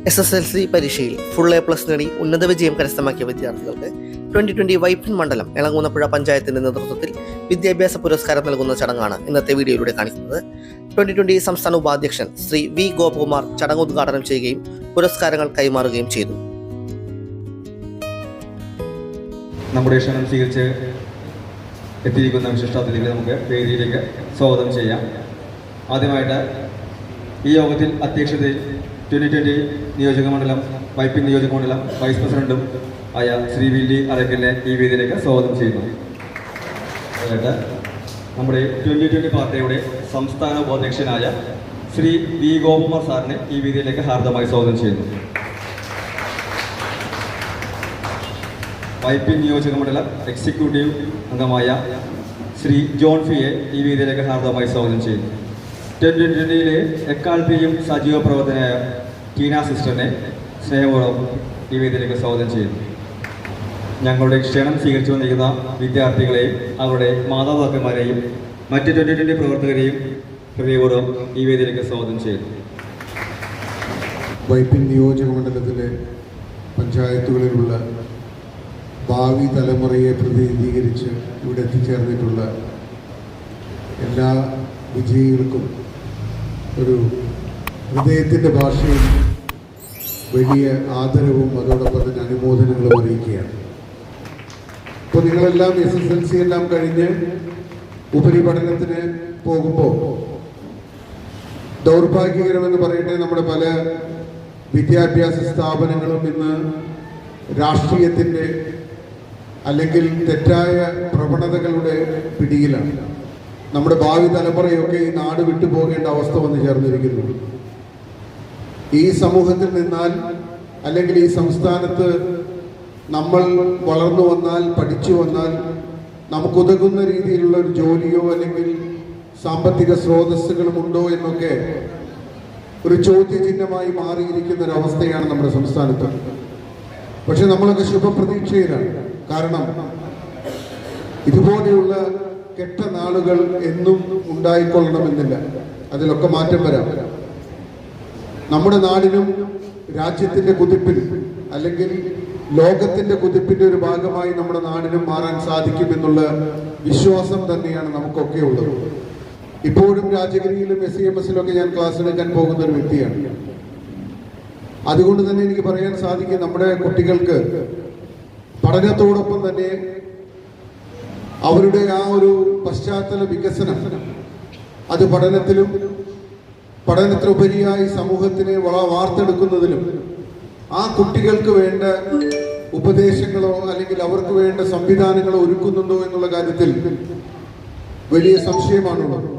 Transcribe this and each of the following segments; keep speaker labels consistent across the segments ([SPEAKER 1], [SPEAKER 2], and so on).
[SPEAKER 1] SSLC പരീക്ഷയിൽ full A+ നേടി ഉന്നത വിജയം കരസ്ഥമാക്കിയ വിദ്യാർത്ഥികൾക്ക് 2020 വൈപ്പിൻ മണ്ഡലം എളങ്കുന്നപ്പുഴ പഞ്ചായത്തിന്റെ നേതൃത്വത്തിൽ വിദ്യാഭ്യാസ പുരസ്കാരം നൽകുന്ന ചടങ്ങാണ് ഇന്നത്തെ വീഡിയോയിലൂടെ കാണിക്കുന്നത്. 2020 സംസ്ഥാന ഉപാധ്യക്ഷൻ ശ്രീ വി ഗോപകുമാർ ചടങ്ങ് ഉദ്ഘാടനം ചെയ്യുകയും പുരസ്കാരങ്ങൾ കൈമാറുകയും ചെയ്തു.
[SPEAKER 2] നമ്മുടെ ക്ഷണം സ്വീകരിച്ച് എത്തിയിരിക്കുന്ന വിശിഷ്ടാതിഥികളെ നമുക്ക് വേദിയിലേക്ക് സ്വാഗതം ചെയ്യാം. ആദ്യമായിട്ട് ഈ യോഗത്തിൽ അധ്യക്ഷതയിൽ 2020 നിയോജകമണ്ഡലം വൈപ്പിൻ നിയോജകമണ്ഡലം വൈസ് പ്രസിഡന്റും ആയ ശ്രീ വില്ലി അറക്കലിനെ ഈ വേദിയിലേക്ക് സ്വാഗതം ചെയ്യുന്നു. അതായത് നമ്മുടെ 2020 പാർട്ടിയുടെ സംസ്ഥാന ഉപാധ്യക്ഷനായ ശ്രീ വി ഗോപകുമാർ സാറിനെ ഈ വേദിയിലേക്ക് ഹാർദമായി സ്വാഗതം ചെയ്യുന്നു. വൈപ്പിൻ നിയോജകമണ്ഡലം എക്സിക്യൂട്ടീവ് അംഗമായ ശ്രീ ജോൺ ഫിയെ ഈ വേദിയിലേക്ക് ഹാർദമായി സ്വാഗതം ചെയ്യുന്നു. 2020 എക്കാലത്തെയും സജീവ പ്രവർത്തനയായ ടീന സിസ്റ്ററിനെ സ്നേഹപൂർവ്വം ഈ വേദിയിലേക്ക് സ്വാഗതം ചെയ്യുന്നു. ഞങ്ങളുടെ ക്ഷണം സ്വീകരിച്ചു വന്നിരിക്കുന്ന വിദ്യാർത്ഥികളെയും അവരുടെ മാതാപിതാക്കന്മാരെയും മറ്റ് 2020 പ്രവർത്തകരെയും ഹൃദയപൂർവ്വം ഈ വേദിയിലേക്ക് സ്വാഗതം ചെയ്യുന്നു.
[SPEAKER 3] വൈപ്പിൻ നിയോജകമണ്ഡലത്തിലെ പഞ്ചായത്തുകളിലുള്ള ഭാവി തലമുറയെ പ്രതിനിധീകരിച്ച് ഇവിടെ എത്തിച്ചേർന്നിട്ടുള്ള എല്ലാ വിജയികൾക്കും ഒരു ഹൃദയത്തിൻ്റെ ഭാഷയിൽ വലിയ ആദരവും അതോടൊപ്പം തന്നെ അനുമോദനങ്ങളും അറിയിക്കുകയാണ്. ഇപ്പോൾ നിങ്ങളെല്ലാം SSLC എല്ലാം കഴിഞ്ഞ് ഉപരിപഠനത്തിന് പോകുമ്പോൾ ദൗർഭാഗ്യകരമെന്ന് പറയട്ടെ, നമ്മുടെ പല വിദ്യാഭ്യാസ സ്ഥാപനങ്ങളും ഇന്ന് രാഷ്ട്രീയത്തിൻ്റെ അല്ലെങ്കിൽ തെറ്റായ പ്രവണതകളുടെ പിടിയിലാണ്. നമ്മുടെ ഭാവി തലമുറയൊക്കെ ഈ നാട് വിട്ടുപോകേണ്ട അവസ്ഥ വന്നു ചേർന്നിരിക്കുന്നു. ഈ സമൂഹത്തിൽ നിന്നാൽ അല്ലെങ്കിൽ ഈ സംസ്ഥാനത്ത് നമ്മൾ വളർന്നു വന്നാൽ, പഠിച്ചു വന്നാൽ നമുക്കുതകുന്ന രീതിയിലുള്ള ഒരു ജോലിയോ അല്ലെങ്കിൽ സാമ്പത്തിക സ്രോതസ്സുകളും ഉണ്ടോ എന്നൊക്കെ ഒരു ചോദ്യചിഹ്നമായി മാറിയിരിക്കുന്ന ഒരവസ്ഥയാണ് നമ്മുടെ സംസ്ഥാനത്ത്. പക്ഷെ നമ്മളൊക്കെ ശുഭപ്രതീക്ഷയിലാണ്. കാരണം ഇതുപോലെയുള്ള കെട്ട നാളുകൾ എന്നും ഉണ്ടായിക്കൊള്ളണമെന്നില്ല. അതിലൊക്കെ മാറ്റം വരാം. നമ്മുടെ നാടിനും രാജ്യത്തിൻ്റെ കുതിപ്പിൽ അല്ലെങ്കിൽ ലോകത്തിൻ്റെ കുതിപ്പിൻ്റെ ഒരു ഭാഗമായി നമ്മുടെ നാടിനും മാറാൻ സാധിക്കുമെന്നുള്ള വിശ്വാസം തന്നെയാണ് നമുക്കൊക്കെ ഉള്ളത്. ഇപ്പോഴും രാജഗിരിയിലും SEMS ഞാൻ ക്ലാസ് എടുക്കാൻ പോകുന്ന ഒരു വ്യക്തിയാണ്. അതുകൊണ്ട് തന്നെ എനിക്ക് പറയാൻ സാധിക്കും, നമ്മുടെ കുട്ടികൾക്ക് പഠനത്തോടൊപ്പം തന്നെ അവരുടെ ആ ഒരു പശ്ചാത്തല വികസനം അത് പഠനത്തിലുപരിയായി സമൂഹത്തിനെ വാർത്തെടുക്കുന്നതിലും ആ കുട്ടികൾക്ക് വേണ്ട ഉപദേശങ്ങളോ അല്ലെങ്കിൽ അവർക്ക് വേണ്ട സംവിധാനങ്ങളോ ഒരുക്കുന്നുണ്ടോ എന്നുള്ള കാര്യത്തിൽ വലിയ സംശയമാണുള്ളത്.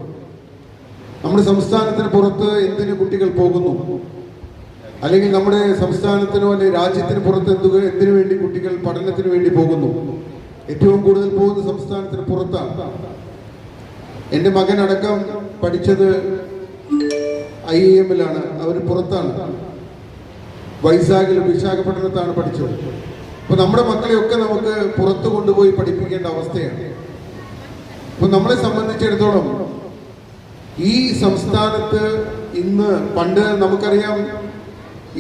[SPEAKER 3] നമ്മുടെ സംസ്ഥാനത്തിന് പുറത്ത് എന്തിന് കുട്ടികൾ പോകുന്നു, അല്ലെങ്കിൽ നമ്മുടെ സംസ്ഥാനത്തിനോ അല്ലെങ്കിൽ രാജ്യത്തിന് പുറത്ത് എന്തിനു വേണ്ടി കുട്ടികൾ പഠനത്തിന് വേണ്ടി പോകുന്നു? ഏറ്റവും കൂടുതൽ പോകുന്ന സംസ്ഥാനത്തിന് പുറത്താണ്. എൻ്റെ മകനടക്കം പഠിച്ചത് IIM-ലാണ്. അവർ പുറത്താണ്, വൈസാഖിലും വിശാഖപട്ടണത്താണ് പഠിച്ചത്. അപ്പോൾ നമ്മുടെ മക്കളെയൊക്കെ നമുക്ക് പുറത്തു കൊണ്ടുപോയി പഠിപ്പിക്കേണ്ട അവസ്ഥയാണ്. അപ്പോൾ നമ്മളെ സംബന്ധിച്ചിടത്തോളം ഈ സംസ്ഥാനത്ത് ഇന്ന്, പണ്ട് നമുക്കറിയാം,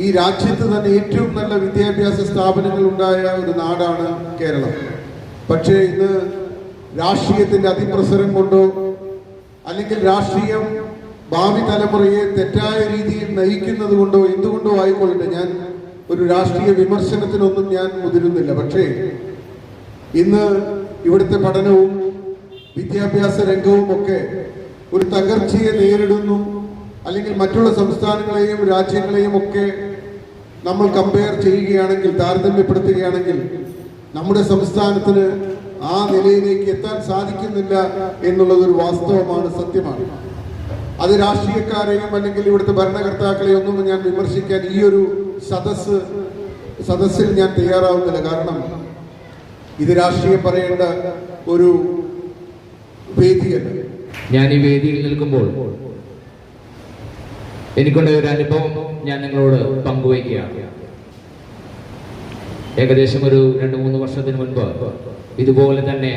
[SPEAKER 3] ഈ രാജ്യത്ത് തന്നെ ഏറ്റവും നല്ല വിദ്യാഭ്യാസ സ്ഥാപനങ്ങൾ ഉണ്ടായ ഒരു നാടാണ് കേരളം. പക്ഷേ ഇന്ന് രാഷ്ട്രീയത്തിൻ്റെ അതിപ്രസരം കൊണ്ടോ അല്ലെങ്കിൽ രാഷ്ട്രീയം ഭാവി തലമുറയെ തെറ്റായ രീതിയിൽ നയിക്കുന്നത് കൊണ്ടോ എന്തുകൊണ്ടോ ആയിക്കൊള്ളട്ടെ, ഞാൻ ഒരു രാഷ്ട്രീയ വിമർശനത്തിനൊന്നും ഞാൻ മുതിരുന്നില്ല. പക്ഷേ ഇന്ന് ഇവിടുത്തെ പഠനവും വിദ്യാഭ്യാസ രംഗവും ഒക്കെ ഒരു തകർച്ചയെ നേരിടുന്നു. അല്ലെങ്കിൽ മറ്റുള്ള സംസ്ഥാനങ്ങളെയും രാജ്യങ്ങളെയും ഒക്കെ നമ്മൾ കമ്പയർ ചെയ്യുകയാണെങ്കിൽ, താരതമ്യപ്പെടുത്തുകയാണെങ്കിൽ നമ്മുടെ സംസ്ഥാനത്തിന് ആ നിലയിലേക്ക് എത്താൻ സാധിക്കുന്നില്ല എന്നുള്ളതൊരു വാസ്തവമാണ്, സത്യമാണ്. അത് രാഷ്ട്രീയക്കാരെയും അല്ലെങ്കിൽ ഇവിടുത്തെ ഭരണകർത്താക്കളെയും ഒന്നും ഞാൻ വിമർശിക്കാൻ ഈ ഒരു സദസ്സിൽ ഞാൻ തയ്യാറാവുന്നില്ല. കാരണം ഇത് രാഷ്ട്രീയം പറയേണ്ട ഒരു വേദിയല്ല.
[SPEAKER 4] ഞാൻ ഈ വേദിയിൽ നിൽക്കുമ്പോൾ എനിക്കുണ്ടായ ഒരു അനുഭവം ഞാൻ നിങ്ങളോട് പങ്കുവയ്ക്കുകയാണ്. ഏകദേശം ഒരു 2-3 വർഷത്തിന് മുൻപ് ഇതുപോലെ തന്നെ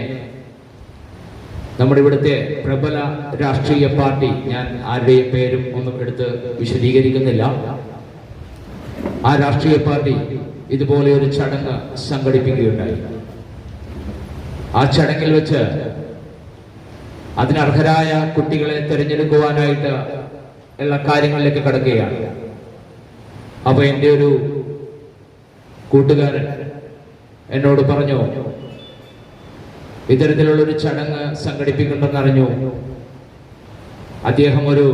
[SPEAKER 4] നമ്മുടെ ഇവിടുത്തെ പ്രബല രാഷ്ട്രീയ പാർട്ടി, ഞാൻ ആരുടെയും പേരും ഒന്നും എടുത്ത് വിശദീകരിക്കുന്നില്ല, ആ രാഷ്ട്രീയ പാർട്ടി ഇതുപോലെ ഒരു ചടങ്ങ് സംഘടിപ്പിക്കുകയുണ്ടായി. ആ ചടങ്ങിൽ വെച്ച് അതിനർഹരായ കുട്ടികളെ തിരഞ്ഞെടുക്കുവാനായിട്ട് ഉള്ള കാര്യങ്ങളിലേക്ക് കടക്കുകയാണ്. അപ്പൊ എൻ്റെ ഒരു കൂട്ടുകാരൻ എന്നോട് പറഞ്ഞു, ഇത്തരത്തിലുള്ളൊരു ചടങ്ങ് സംഘടിപ്പിക്കുന്നുണ്ടെന്നറിഞ്ഞു. അദ്ദേഹം ഒരു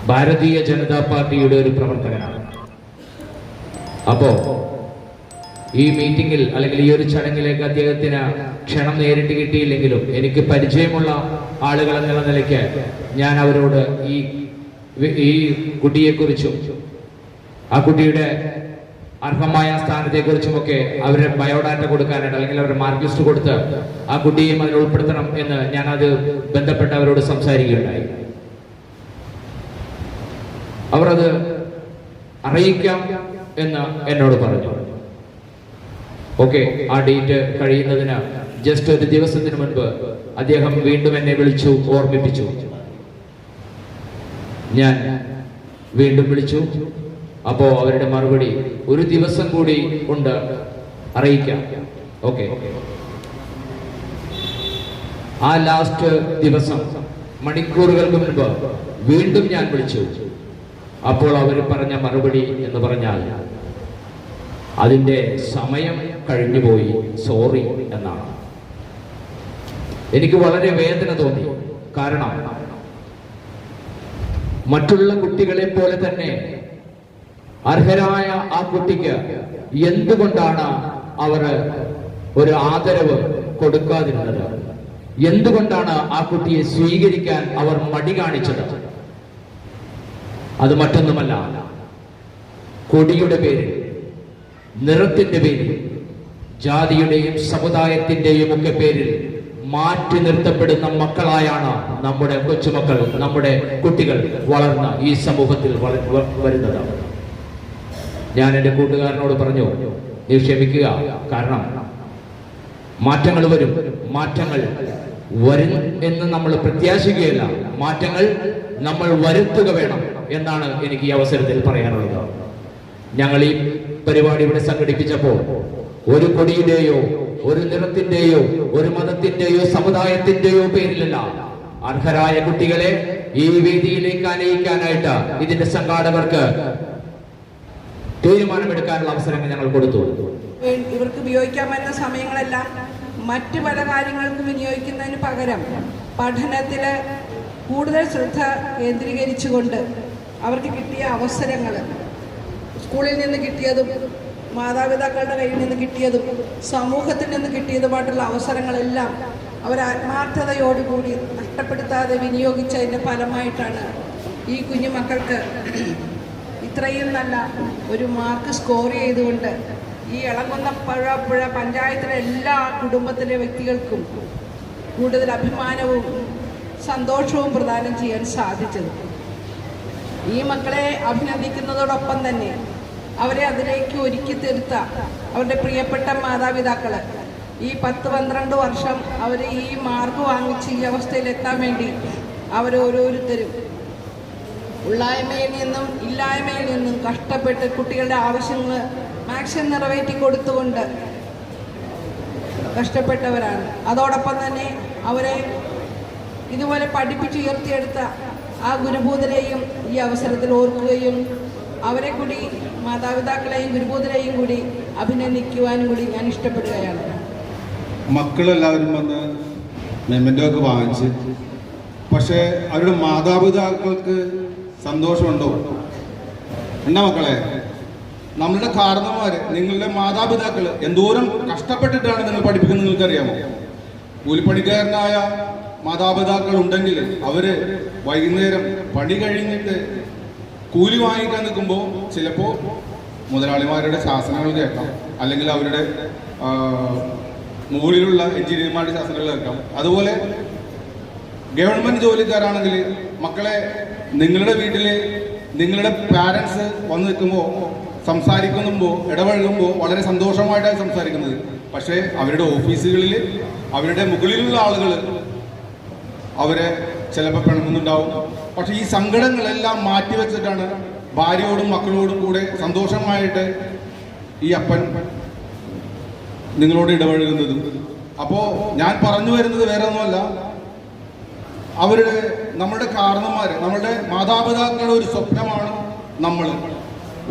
[SPEAKER 4] ഭാരതീയ ജനതാ പാർട്ടിയുടെ ഒരു പ്രവർത്തകനാണ്. അപ്പോ ഈ മീറ്റിംഗിൽ അല്ലെങ്കിൽ ഈ ഒരു ചടങ്ങിലേക്ക് അദ്ദേഹത്തിന് ക്ഷണം നേരിട്ട് കിട്ടിയില്ലെങ്കിലും എനിക്ക് പരിചയമുള്ള ആളുകൾ എന്നുള്ള നിലയ്ക്ക് ഞാൻ അവരോട് ഈ കുട്ടിയെക്കുറിച്ചും ആ കുട്ടിയുടെ അർഹമായ സ്ഥാനത്തെക്കുറിച്ചുമൊക്കെ അവരുടെ ബയോഡാറ്റ കൊടുക്കാനായിട്ട് അല്ലെങ്കിൽ അവരുടെ മാർക്ക് ലിസ്റ്റ് കൊടുത്ത് ആ കുട്ടിയെയും അതിൽ ഉൾപ്പെടുത്തണം എന്ന് ഞാൻ അത് ബന്ധപ്പെട്ട് അവരോട് സംസാരിക്കുകയുണ്ടായി. അവർ അത് അറിയിക്കാം എന്ന് എന്നോട് പറഞ്ഞു. ഓക്കെ, ആ ഡേറ്റ് കഴിയുന്നതിന് ജസ്റ്റ് ഒരു ദിവസത്തിന് മുൻപ് അദ്ദേഹം വീണ്ടും എന്നെ വിളിച്ചു, ഓർമ്മിപ്പിച്ചു. ഞാൻ വീണ്ടും വിളിച്ചു. അപ്പോ അവരുടെ മറുപടി, ഒരു ദിവസം കൂടി ഉണ്ട്, അറിയിക്കാം. ഓക്കെ, ആ ലാസ്റ്റ് ദിവസം മണിക്കൂറുകൾക്ക് മുൻപ് വീണ്ടും ഞാൻ വിളിച്ചു. അപ്പോൾ അവർ പറഞ്ഞ മറുപടി എന്ന് പറഞ്ഞാൽ അതിന്റെ സമയം കഴിഞ്ഞുപോയി, സോറി എന്നാണ്. എനിക്ക് വളരെ വേദന തോന്നി. കാരണം മറ്റുള്ള കുട്ടികളെ പോലെ തന്നെ അർഹരായ ആ കുട്ടിക്ക് എന്തുകൊണ്ടാണ് അവർ ഒരു ആദരവ് കൊടുക്കാതിരുന്നത്? എന്തുകൊണ്ടാണ് ആ കുട്ടിയെ സ്വീകരിക്കാൻ അവർ മടി കാണിച്ചത്? അത് മറ്റൊന്നുമല്ല, കൊടിയുടെ പേരിൽ, നിറത്തിന്റെ പേരിൽ, ജാതിയുടെയും സമുദായത്തിന്റെയും ഒക്കെ പേരിൽ മാറ്റി നിർത്തപ്പെടുന്ന മക്കളായാണ് നമ്മുടെ കൊച്ചുമക്കൾ, നമ്മുടെ കുട്ടികൾ വളർന്ന ഈ സമൂഹത്തിൽ വരുന്നത്. ഞാൻ എൻ്റെ കൂട്ടുകാരനോട് പറഞ്ഞു, നീ ക്ഷമിക്കുക, കാരണം മാറ്റങ്ങൾ വരും, മാറ്റങ്ങൾ വരും എന്ന് നമ്മൾ പ്രത്യാശിക്കുകയല്ല, മാറ്റങ്ങൾ നമ്മൾ വരുത്തുക വേണം എന്നാണ് എനിക്ക് ഈ അവസരത്തിൽ പറയാനുള്ളത്. ഞങ്ങൾ ഈ പരിപാടി ഇവിടെ സംഘടിപ്പിച്ചപ്പോൾ ഒരു കൊടിയുടെയോ ഒരു നിറത്തിന്റെയോ ഒരു മതത്തിന്റെയോ സമുദായത്തിന്റെയോ പേരിലല്ല, അർഹരായ കുട്ടികളെ ഈ വേദിയിലേക്ക് അനയിക്കാനായിട്ട് ഇതിന്റെ സംഘാടകർക്ക് തീരുമാനമെടുക്കാനുള്ള അവസരങ്ങൾ ഞങ്ങൾ കൊടുത്തു.
[SPEAKER 5] ഇവർക്ക് ഉപയോഗിക്കാൻ പറ്റുന്ന സമയങ്ങളെല്ലാം മറ്റു പല കാര്യങ്ങൾക്കും വിനിയോഗിക്കുന്നതിന് പകരം പഠനത്തിൽ കൂടുതൽ ശ്രദ്ധ കേന്ദ്രീകരിച്ചുകൊണ്ട് അവർക്ക് കിട്ടിയ അവസരങ്ങൾ, സ്കൂളിൽ നിന്ന് കിട്ടിയതും മാതാപിതാക്കളുടെ കയ്യിൽ നിന്ന് കിട്ടിയതും സമൂഹത്തിൽ നിന്ന് കിട്ടിയതുമായിട്ടുള്ള അവസരങ്ങളെല്ലാം അവർ ആത്മാർത്ഥതയോടുകൂടി നഷ്ടപ്പെടുത്താതെ വിനിയോഗിച്ചതിൻ്റെ ഫലമായിട്ടാണ് ഈ കുഞ്ഞുമക്കൾക്ക് ഇത്രയും നല്ല ഒരു മാർക്ക് സ്കോർ ചെയ്തുകൊണ്ട് ഈ എളങ്കുന്നപ്പുഴ പഞ്ചായത്തിലെ എല്ലാ കുടുംബത്തിലെ വ്യക്തികൾക്കും കൂടുതൽ അഭിമാനവും സന്തോഷവും പ്രദാനം ചെയ്യാൻ സാധിച്ചത്. ഈ മക്കളെ അഭിനന്ദിക്കുന്നതോടൊപ്പം തന്നെ അവരെ അതിലേക്ക് ഒരുക്കി തീർത്ത അവരുടെ പ്രിയപ്പെട്ട മാതാപിതാക്കൾ ഈ 10-12 വർഷം അവർ ഈ മാർക്ക് വാങ്ങിച്ച് ഈ അവസ്ഥയിലെത്താൻ വേണ്ടി അവരോരോരുത്തരും ഉള്ളായ്മയിൽ നിന്നും ഇല്ലായ്മയിൽ നിന്നും കഷ്ടപ്പെട്ട് കുട്ടികളുടെ ആവശ്യങ്ങൾ മാക്സിമം നിറവേറ്റി കൊടുത്തുകൊണ്ട് കഷ്ടപ്പെട്ടവരാണ്. അതോടൊപ്പം തന്നെ അവരെ ഇതുപോലെ പഠിപ്പിച്ചുയർത്തിയെടുത്ത ആ ഗുരുഭൂതരെയും ഈ അവസരത്തിൽ ഓർക്കുകയും അവരെ കൂടി മാതാപിതാക്കളെയും ഗുരുഭൂതരെയും കൂടി അഭിനന്ദിക്കുവാനും കൂടി ഞാൻ ഇഷ്ടപ്പെടുകയാണ്.
[SPEAKER 3] മക്കളെല്ലാവരും വന്ന് മെമ്മൻ്റോ ഒക്കെ വാങ്ങിച്ച്, പക്ഷേ അവരുടെ മാതാപിതാക്കൾക്ക് സന്തോഷമുണ്ടോ? എന്നാ മക്കളെ, നമ്മളുടെ കാരണന്മാർ, നിങ്ങളുടെ മാതാപിതാക്കൾ എന്തോരം കഷ്ടപ്പെട്ടിട്ടാണ് നിങ്ങൾ പഠിപ്പിക്കുന്നത് നിങ്ങൾക്കറിയാമോ? കൂലിപ്പണിക്കാരനായ മാതാപിതാക്കൾ ഉണ്ടെങ്കിൽ അവര് വൈകുന്നേരം പണി കഴിഞ്ഞിട്ട് കൂലി വാങ്ങിക്കാൻ നിൽക്കുമ്പോൾ ചിലപ്പോൾ മുതലാളിമാരുടെ ശാസനകൾ കേൾക്കാം, അല്ലെങ്കിൽ അവരുടെ മുകളിലുള്ള എഞ്ചിനീയർമാരുടെ ശാസനകൾ കേൾക്കാം. അതുപോലെ ഗവൺമെന്റ് ജോലിക്കാരാണെങ്കിൽ മക്കളെ, നിങ്ങളുടെ വീട്ടിൽ നിങ്ങളുടെ പാരൻസ് വന്ന് നിൽക്കുമ്പോൾ സംസാരിക്കുമ്പോൾ ഇടപഴകുമ്പോൾ വളരെ സന്തോഷമായിട്ടാണ് സംസാരിക്കുന്നത്. പക്ഷേ അവരുടെ ഓഫീസുകളിൽ അവരുടെ മുകളിലുള്ള ആളുകൾ അവരെ ചിലപ്പോൾ പിണങ്ങുന്നുണ്ടാവും. പക്ഷെ ഈ സങ്കടങ്ങളെല്ലാം മാറ്റിവെച്ചിട്ടാണ് ഭാര്യയോടും മക്കളോടും കൂടെ സന്തോഷമായിട്ട് ഈ അപ്പൻ നിങ്ങളോട് ഇടപഴകുന്നതും. അപ്പോൾ ഞാൻ പറഞ്ഞു വരുന്നത് വേറെ ഒന്നുമല്ല, നമ്മളുടെ കാരണന്മാർ, നമ്മളുടെ മാതാപിതാക്കളുടെ ഒരു സ്വപ്നമാണ് നമ്മൾ.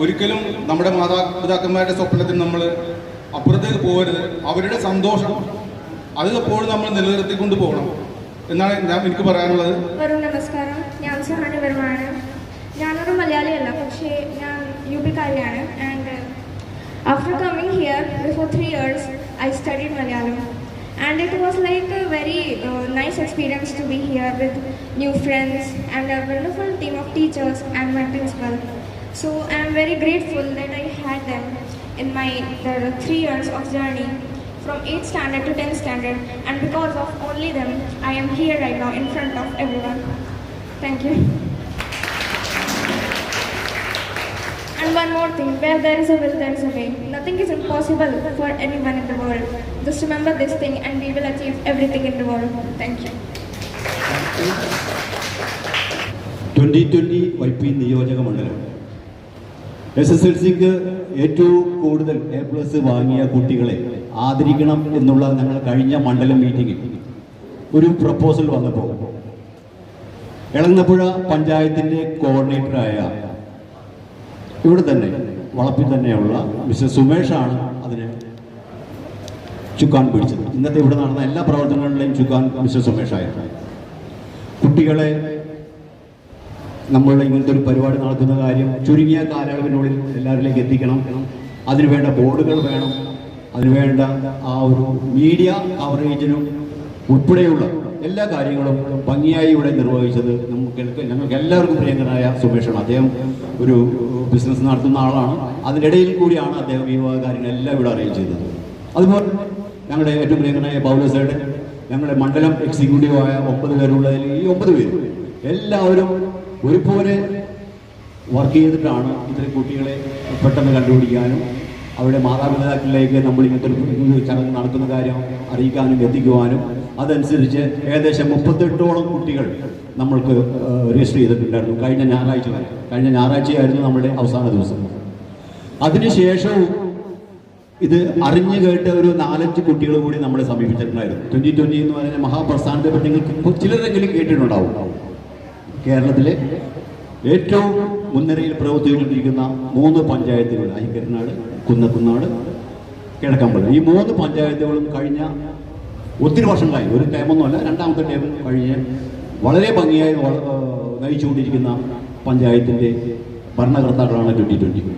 [SPEAKER 3] ഒരിക്കലും നമ്മുടെ മാതാപിതാക്കന്മാരുടെ സ്വപ്നത്തിൽ നമ്മൾ അപ്പുറത്തേക്ക് പോകരുത്. അവരുടെ സന്തോഷം അത് എപ്പോഴും നമ്മൾ നിലനിർത്തിക്കൊണ്ട് പോകണം എന്നാണ് എനിക്ക് പറയാനുള്ളത്.
[SPEAKER 6] നമസ്കാരം, ഞാൻ സുഹാനി വർമ്മയാണ്. ഞാനൊരു മലയാളിയല്ല, പക്ഷേ ഞാൻ യുപിക്കാരിയാണ്. And after coming here before 3 years I studied Malayalam, and it was like a very nice experience to be here with new friends and a wonderful team of teachers and my principal. So I am very grateful that I had them in the 3 years of journey from 8th standard to 10th standard, and because of only them I am here right now in front of everyone. Thank you. And one more thing, where there is a will, there is a way. Nothing is impossible for anyone in the world. Just remember this thing and we will achieve everything in the world. Thank you.
[SPEAKER 7] 2020 YP നിയോജക മണ്ഡലം SSLCക്ക് ഏറ്റവും കൂടുതൽ A+ വാങ്ങിയ കുട്ടികളെ ആദരിക്കണം എന്നുള്ള ഞങ്ങൾ കഴിഞ്ഞ മണ്ഡലം മീറ്റിംഗിൽ ഒരു പ്രപ്പോസൽ വന്നപ്പോൾ എളങ്ങപ്പുഴ പഞ്ചായത്തിൻ്റെ കോർഡിനേറ്ററായ ഇവിടെ തന്നെ വളപ്പിൽ തന്നെയുള്ള മിസ്റ്റർ സുമേഷാണ് അതിന് ചുക്കാൻ പിടിച്ചത്. ഇന്നത്തെ ഇവിടെ നടന്ന എല്ലാ പ്രവർത്തനങ്ങളിലെയും ചുക്കാൻ മിസ്റ്റർ സുമേഷായിരുന്നു. കുട്ടികളെ നമ്മൾ ഇങ്ങനത്തെ ഒരു പരിപാടി നടത്തുന്ന കാര്യം ചുരുങ്ങിയ കാലയളവിനുള്ളിൽ എല്ലാവരിലേക്ക് എത്തിക്കണം. അതിനുവേണ്ട ബോർഡുകൾ വേണം, അതിനുവേണ്ട ആ ഒരു മീഡിയ കവറേജിനും ഉൾപ്പെടെയുള്ള എല്ലാ കാര്യങ്ങളും ഭംഗിയായി ഇവിടെ നിർവഹിച്ചത് ഞങ്ങൾക്ക് എല്ലാവർക്കും പ്രിയങ്കരായ സുമേഷാണ്. അദ്ദേഹം ഒരു ബിസിനസ് നടത്തുന്ന ആളാണ്. അതിനിടയിൽ കൂടിയാണ് അദ്ദേഹം ഈ കാര്യങ്ങളെല്ലാം ഇവിടെ അറേഞ്ച് ചെയ്തത്. അതുപോലെ ഞങ്ങളുടെ ഏറ്റവും പ്രിയങ്കരായ പൗലോസേടെ, ഞങ്ങളുടെ മണ്ഡലം എക്സിക്യൂട്ടീവായ 9 പേരുള്ളതിൽ ഈ 9 പേര് എല്ലാവരും ഒരുപോലെ വർക്ക് ചെയ്തിട്ടാണ് ഇത്തരം കുട്ടികളെ പെട്ടെന്ന് കണ്ടുപിടിക്കാനും അവരുടെ മാതാപിതാക്കളിലേക്ക് നമ്മൾ ഇങ്ങനത്തെ ഒരു ചടങ്ങ് നടത്തുന്ന കാര്യം അറിയിക്കാനും എത്തിക്കുവാനും അതനുസരിച്ച് ഏകദേശം 38ഓളം കുട്ടികൾ നമ്മൾക്ക് രജിസ്റ്റർ ചെയ്തിട്ടുണ്ടായിരുന്നു കഴിഞ്ഞ ഞായറാഴ്ചയായിരുന്നു നമ്മുടെ അവസാന ദിവസം. അതിനുശേഷവും ഇത് അറിഞ്ഞു കേട്ട ഒരു 4-5 കുട്ടികൾ കൂടി നമ്മളെ സമീപിച്ചിട്ടുണ്ടായിരുന്നു. 2020 എന്ന് പറയുന്ന മഹാപ്രസ്ഥാനത്തെ പറ്റി നിങ്ങൾക്ക് ചിലരെങ്കിലും കേട്ടിട്ടുണ്ടാവും. കേരളത്തിലെ ഏറ്റവും മുൻനിരയിൽ പ്രവർത്തിച്ചുകൊണ്ടിരിക്കുന്ന 3 പഞ്ചായത്തുകൾ, അയ്യക്കരനാട്, കുന്നക്കുന്നാട്, കിഴക്കമ്പലം, ഈ 3 പഞ്ചായത്തുകളും കഴിഞ്ഞ ഒത്തിരി വർഷങ്ങളായി, ഒരു ടൈമൊന്നുമല്ല, 2ാമത്തെ ടൈം കഴിഞ്ഞ് വളരെ ഭംഗിയായി നയിച്ചുകൊണ്ടിരിക്കുന്ന പഞ്ചായത്തിൻ്റെ ഭരണകർത്താക്കളാണ് 2020.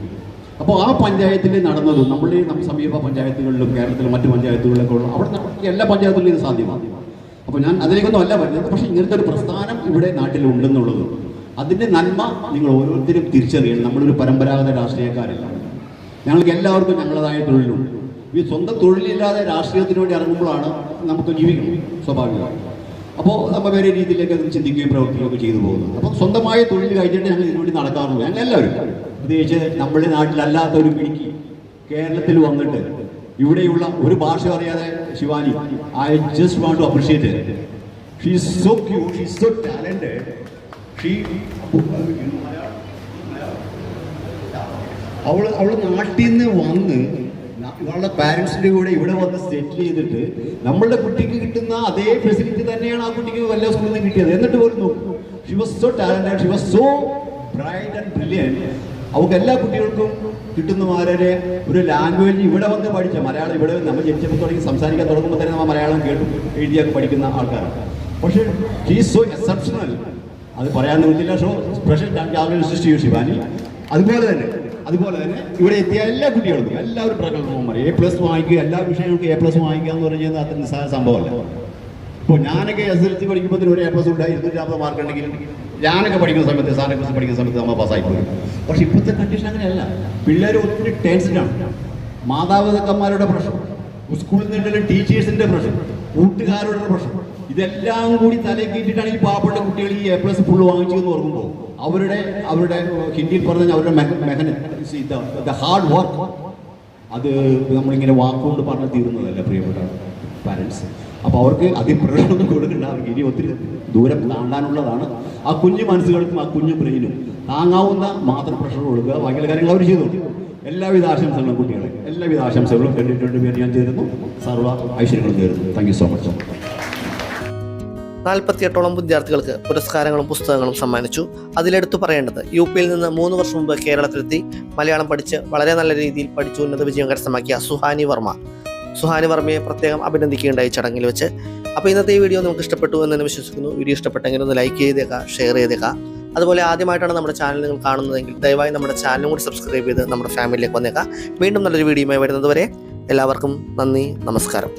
[SPEAKER 7] അപ്പോൾ ആ പഞ്ചായത്തിൽ നടന്നതും നമ്മളുടെ സമീപ പഞ്ചായത്തുകളിലും കേരളത്തിലെ മറ്റു പഞ്ചായത്തുകളിലൊക്കെ ഉള്ള അവിടെ എല്ലാ പഞ്ചായത്തുകളിലും ഇത് സാധ്യമാണ്. അപ്പോൾ ഞാൻ അതിലേക്കൊന്നും അല്ല പറയുന്നത്, പക്ഷേ ഇങ്ങനത്തെ ഒരു പ്രസ്ഥാനം ഇവിടെ നാട്ടിലുണ്ടെന്നുള്ളതും അതിൻ്റെ നന്മ നിങ്ങൾ ഓരോരുത്തരും തിരിച്ചറിയണം. നമ്മളൊരു പരമ്പരാഗത രാഷ്ട്രീയക്കാരല്ല, ഞങ്ങൾക്ക് എല്ലാവർക്കും ഞങ്ങളുടേതായ തൊഴിലുണ്ട്. ഈ സ്വന്തം തൊഴിലില്ലാതെ രാഷ്ട്രീയത്തിന് വേണ്ടി ഇറങ്ങുമ്പോഴാണ് നമുക്ക് ജീവിക്കണം സ്വാഭാവികമായി. അപ്പോൾ നമ്മൾ വേറെ രീതിയിലേക്ക് അത് ചിന്തിക്കുകയും പ്രവർത്തിക്കുകയൊക്കെ ചെയ്തു പോകുന്നത്. അപ്പോൾ സ്വന്തമായ തൊഴിൽ കഴിഞ്ഞിട്ട് ഞങ്ങൾ ഇതിനുവേണ്ടി നടക്കാറുള്ളൂ. ഞങ്ങളെല്ലാവരും, പ്രത്യേകിച്ച് നമ്മുടെ നാട്ടിലല്ലാത്ത ഒരു പിടിക്ക് കേരളത്തിൽ വന്നിട്ട് ഇവിടെയുള്ള ഒരു ഭാഷ അറിയാതെ Shivani, I just want to appreciate it. She is so cute, she is so talented. അവൾ നാട്ടിൽ നിന്ന് വന്ന് നമ്മളുടെ പാരൻസിൻ്റെ കൂടെ ഇവിടെ വന്ന് സെറ്റിൽ ചെയ്തിട്ട് നമ്മളുടെ കുട്ടിക്ക് കിട്ടുന്ന അതേ ഫെസിലിറ്റി തന്നെയാണ് ആ കുട്ടിക്ക് വല്ല സ്കൂളിൽ നിന്ന് കിട്ടിയത്. എന്നിട്ട് പോലും നോക്കും, she was so talented, she was so bright and brilliant. അവർക്ക് എല്ലാ കുട്ടികൾക്കും കിട്ടുന്ന മാരെ ഒരു ലാംഗ്വേജ് ഇവിടെ വന്ന് പഠിച്ച മലയാളം, ഇവിടെ നമ്മൾ ജനിച്ചപ്പോൾ തുടങ്ങി സംസാരിക്കാൻ തുടങ്ങുമ്പോൾ തന്നെ നമ്മൾ മലയാളം കേട്ടു എഴുതിയൊക്കെ പഠിക്കുന്ന ആൾക്കാരാണ്. പക്ഷേ ഷീ ഈസ് സോ എക്സെപ്ഷണൽ, അത് പറയാൻ നിൽക്കില്ല. ഷോ സ്പെഷ്യൽ സൃഷ്ടിച്ചു ശിവാനി. അതുപോലെ തന്നെ ഇവിടെ എത്തിയ എല്ലാ കുട്ടികൾക്കും എല്ലാവരും പ്രകടനവും A+ വാങ്ങിക്കുക, എല്ലാ വിഷയങ്ങൾക്കും A+ വാങ്ങിക്കുക എന്ന് പറഞ്ഞാൽ അത്ര നിസ്സാര സംഭവമല്ല. ഇപ്പോൾ ഞാനൊക്കെ SSLC പഠിക്കുമ്പോൾ ഒരു A+ ഉണ്ടായി 250 മാർക്ക് ഉണ്ടെങ്കിൽ ഞാനൊക്കെ പഠിക്കുന്ന സമയത്ത്, സാറിനെ പഠിക്കുന്ന സമയത്ത് നമ്മൾ പാസ്സായിപ്പോയി. പക്ഷെ ഇപ്പോഴത്തെ കണ്ടീഷൻ അങ്ങനെയല്ല. പിള്ളേർ ഒത്തിരി ടെൻഷനാണ്. മാതാപിതാക്കന്മാരുടെ പ്രശ്നം, സ്കൂളിൽ നിന്നുള്ള ടീച്ചേഴ്സിൻ്റെ പ്രശ്നം, കൂട്ടുകാരുടെ പ്രശ്നം, ഇതെല്ലാം കൂടി തലക്കേറ്റിട്ടാണ് ഈ പാവപ്പെട്ട കുട്ടികൾ ഈ A+ ഫുള്ള് വാങ്ങിച്ചതെന്ന് ഓർക്കുമ്പോൾ അവരുടെ ഹിന്ദിയിൽ പറഞ്ഞ അവരുടെ ഹാർഡ് വർക്ക് അത് നമ്മളിങ്ങനെ വാക്കുകൊണ്ട് പറഞ്ഞു തീരുന്നതല്ല പ്രിയപ്പെട്ട. പാരൻസ്. അപ്പോൾ അവർക്ക് അതിപ്രകടനമൊന്നും കൊടുക്കേണ്ട, അവർക്ക് ഇനി ഒത്തിരി ദൂരം താണ്ടാനുള്ളതാണ്. ആ കുഞ്ഞു മനസ്സുകൾക്കും ആ കുഞ്ഞു ബ്രെയിനും താങ്ങാവുന്ന മാത്രം പ്രഷർ കൊടുക്കുക, ബാക്കിയുള്ള കാര്യങ്ങൾ അവർ ചെയ്തു. എല്ലാവിധ ആശംസകളും കുട്ടികളെ, എല്ലാവിധ ആശംസകളും 2020 പേര് ഞാൻ ചേരുന്നു. സർവ്വ ഐശ്വര്യങ്ങളും ചേരുന്നു. Thank you so much.
[SPEAKER 1] 48ഓളം വിദ്യാർത്ഥികൾക്ക് പുരസ്കാരങ്ങളും പുസ്തകങ്ങളും സമ്മാനിച്ചു. അതിലെടുത്തു പറയേണ്ടത് UP-യിൽ നിന്ന് 3 വർഷം മുമ്പ് കേരളത്തിലെത്തി മലയാളം പഠിച്ച് വളരെ നല്ല രീതിയിൽ പഠിച്ച് ഉന്നത വിജയം കരസ്ഥമാക്കിയ സുഹാനി വർമ്മയെ പ്രത്യേകം അഭിനന്ദിക്കുകയുണ്ടായി ചടങ്ങിൽ വെച്ച്. അപ്പോൾ ഇന്നത്തെ ഈ വീഡിയോ നിങ്ങൾക്ക് ഇഷ്ടപ്പെട്ടു എന്ന് തന്നെ വിശ്വസിക്കുന്നു. വീഡിയോ ഇഷ്ടപ്പെട്ടെങ്കിൽ ഒന്ന് ലൈക്ക് ചെയ്തേക്കാം, ഷെയർ ചെയ്തേക്കാം. അതുപോലെ ആദ്യമായിട്ടാണ് നമ്മുടെ ചാനൽ നിങ്ങൾ കാണുന്നതെങ്കിൽ ദയവായി നമ്മുടെ ചാനലും കൂടി സബ്സ്ക്രൈബ് ചെയ്ത് നമ്മുടെ ഫാമിലിയിലേക്ക് വന്നേക്കാം. വീണ്ടും നല്ലൊരു വീഡിയോയുമായി വരുന്നത് വരെ എല്ലാവർക്കും നന്ദി, നമസ്കാരം.